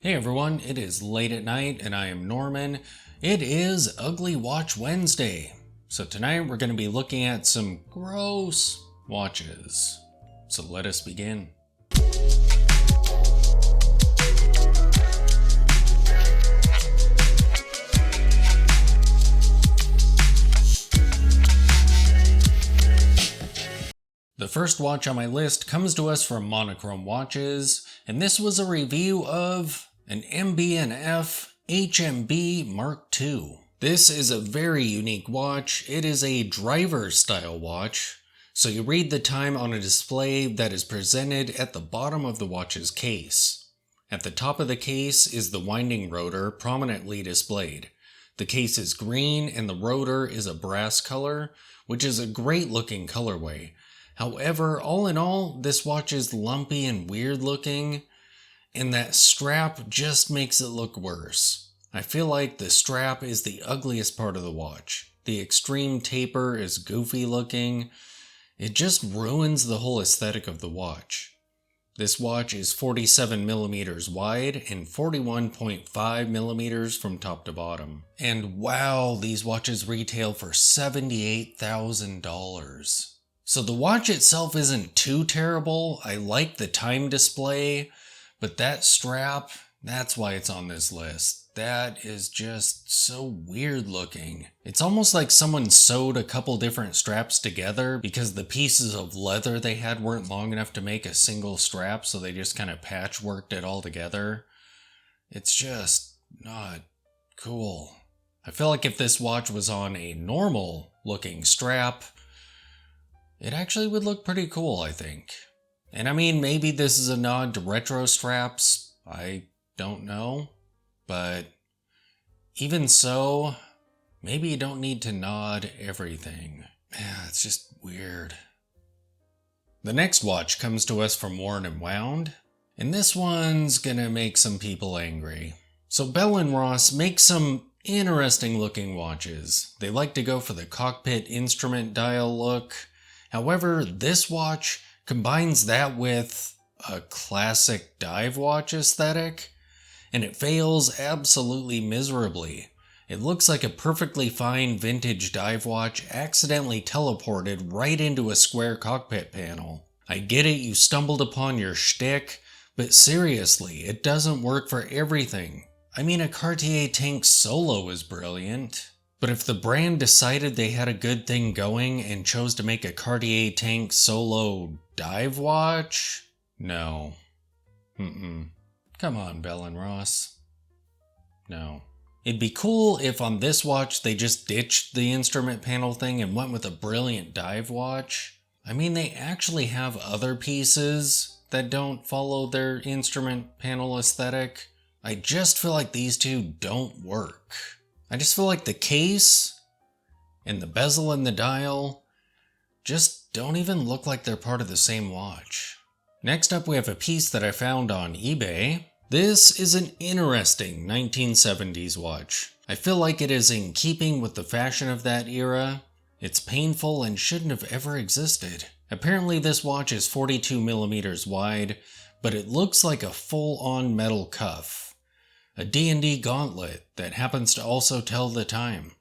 Hey everyone, it is late at night and I am Norman. It is Ugly Watch Wednesday. So tonight we're going to be looking at some gross watches. So let us begin. The first watch on my list comes to us from Monochrome Watches, and this was a review of an MB&F HMB Mark II. This is a very unique watch. It is a driver style watch, so you read the time on a display that is presented at the bottom of the watch's case. At the top of the case is the winding rotor prominently displayed. The case is green and the rotor is a brass color, which is a great looking colorway. However, all in all, this watch is lumpy and weird looking, and that strap just makes it look worse. I feel like the strap is the ugliest part of the watch. The extreme taper is goofy looking. It just ruins the whole aesthetic of the watch. This watch is 47 millimeters wide and 41.5 millimeters from top to bottom. And wow, these watches retail for $78,000. So the watch itself isn't too terrible. I like the time display, but that strap, that's why it's on this list. That is just so weird looking. It's almost like someone sewed a couple different straps together because the pieces of leather they had weren't long enough to make a single strap, so they just kind of patchworked it all together. It's just not cool. I feel like if this watch was on a normal looking strap, it actually would look pretty cool, I think. And I mean, maybe this is a nod to retro straps. I don't know. But even so, maybe you don't need to nod everything. Yeah, it's just weird. The next watch comes to us from Worn & Wound. And this one's gonna make some people angry. So Bell & Ross makes some interesting looking watches. They like to go for the cockpit instrument dial look. However, this watch combines that with a classic dive watch aesthetic, and it fails absolutely miserably. It looks like a perfectly fine vintage dive watch accidentally teleported right into a square cockpit panel. I get it, you stumbled upon your shtick, but seriously, it doesn't work for everything. I mean, a Cartier Tank Solo is brilliant. But if the brand decided they had a good thing going and chose to make a Cartier Tank Solo dive watch, no. Come on, Bell & Ross. No. It'd be cool if on this watch they just ditched the instrument panel thing and went with a brilliant dive watch. I mean, they actually have other pieces that don't follow their instrument panel aesthetic. I just feel like these two don't work. I just feel like the case and the bezel and the dial just don't even look like they're part of the same watch. Next up, we have a piece that I found on eBay. This is an interesting 1970s watch. I feel like it is in keeping with the fashion of that era. It's painful and shouldn't have ever existed. Apparently this watch is 42 millimeters wide, but it looks like a full-on metal cuff. A D&D Gauntlet that happens to also tell the time.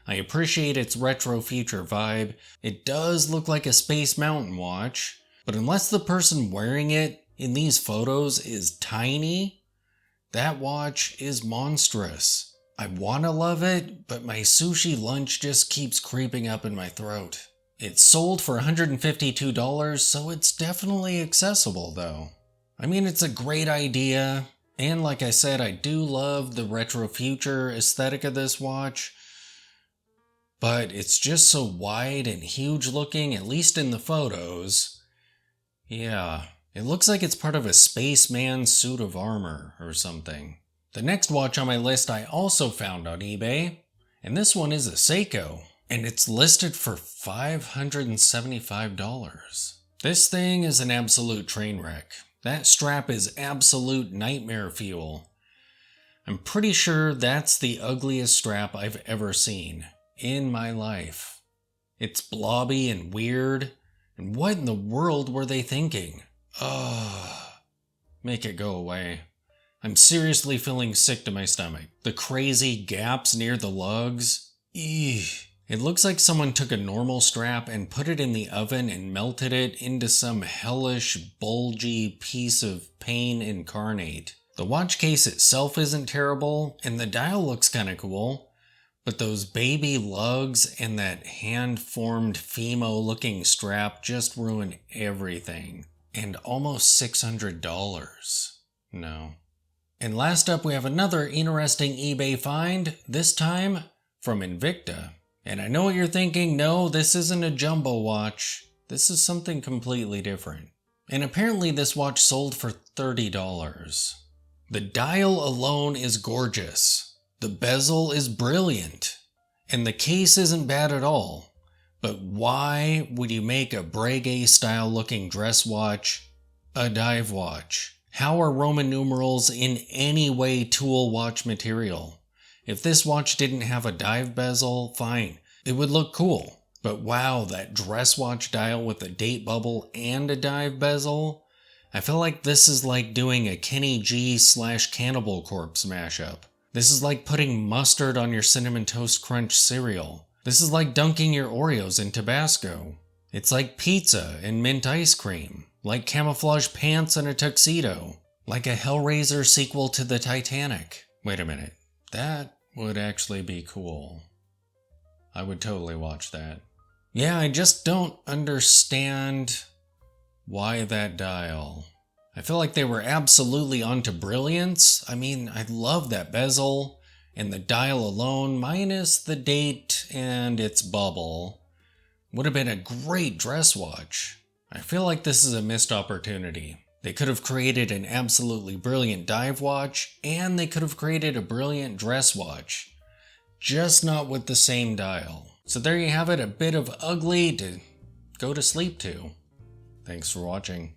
I appreciate its retro future vibe. It does look like a Space Mountain watch, but unless the person wearing it in these photos is tiny, that watch is monstrous. I want to love it, but my sushi lunch just keeps creeping up in my throat. It's sold for $152, so it's definitely accessible though. I mean, it's a great idea. And like I said, I do love the retro future aesthetic of this watch, but it's just so wide and huge looking, at least in the photos. Yeah, it looks like it's part of a spaceman suit of armor or something. The next watch on my list I also found on eBay, and this one is a Seiko, and it's listed for $575. This thing is an absolute train wreck. That strap is absolute nightmare fuel. I'm pretty sure that's the ugliest strap I've ever seen in my life. It's blobby and weird, and what in the world were they thinking? Ugh. Make it go away. I'm seriously feeling sick to my stomach. The crazy gaps near the lugs. Eesh. It looks like someone took a normal strap and put it in the oven and melted it into some hellish, bulgy piece of pain incarnate. The watch case itself isn't terrible, and the dial looks kinda cool, but those baby lugs and that hand-formed Fimo-looking strap just ruin everything. And almost $600. No. And last up, we have another interesting eBay find, this time from Invicta. And I know what you're thinking, no, this isn't a jumbo watch. This is something completely different. And apparently this watch sold for $30. The dial alone is gorgeous. The bezel is brilliant. And the case isn't bad at all. But why would you make a Breguet style looking dress watch a dive watch? How are Roman numerals in any way tool watch material? If this watch didn't have a dive bezel, fine, it would look cool. But wow, that dress watch dial with a date bubble and a dive bezel? I feel like this is like doing a Kenny G / Cannibal Corpse mashup. This is like putting mustard on your Cinnamon Toast Crunch cereal. This is like dunking your Oreos in Tabasco. It's like pizza and mint ice cream. Like camouflage pants and a tuxedo. Like a Hellraiser sequel to the Titanic. Wait a minute. That would actually be cool. I would totally watch that. Yeah, I just don't understand why that dial. I feel like they were absolutely onto brilliance. I mean, I love that bezel and the dial alone, minus the date and its bubble, would have been a great dress watch. I feel like this is a missed opportunity. They could have created an absolutely brilliant dive watch, and they could have created a brilliant dress watch. Just not with the same dial. So there you have it, a bit of ugly to go to sleep to. Thanks for watching.